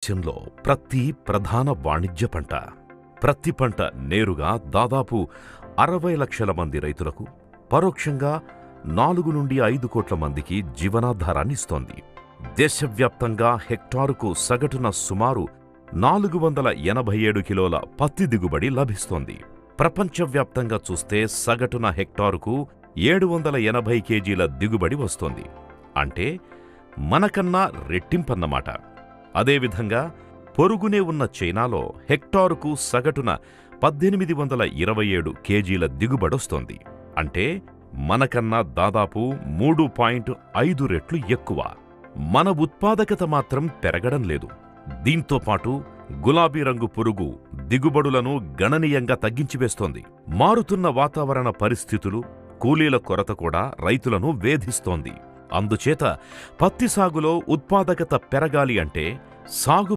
దేశంలో ప్రతి ప్రధాన వాణిజ్య పంట. ప్రతి పంట నేరుగా దాదాపు 60 లక్షల మంది రైతులకు, పరోక్షంగా 4 నుండి 5 కోట్ల మందికి జీవనాధారాన్నిస్తోంది. దేశవ్యాప్తంగా హెక్టారుకు సగటున సుమారు 487 కిలోల పత్తి దిగుబడి లభిస్తోంది. ప్రపంచవ్యాప్తంగా చూస్తే సగటున హెక్టారుకు 780 కేజీల దిగుబడి వస్తోంది. అంటే మనకన్నా రెట్టింపన్నమాట. అదేవిధంగా పొరుగునే ఉన్న చైనాలో హెక్టారుకు సగటున 1827 కేజీల దిగుబడొస్తోంది. అంటే మనకన్నా దాదాపు 3.5 రెట్లు ఎక్కువ. మన ఉత్పాదకత మాత్రం పెరగడం లేదు. దీంతోపాటు గులాబీ రంగు పురుగు దిగుబడులను గణనీయంగా తగ్గించివేస్తోంది. మారుతున్న వాతావరణ పరిస్థితులు, కూలీల కొరత కూడా రైతులను వేధిస్తోంది. అందుచేత పత్తి సాగులో ఉత్పాదకత పెరగాలి అంటే సాగు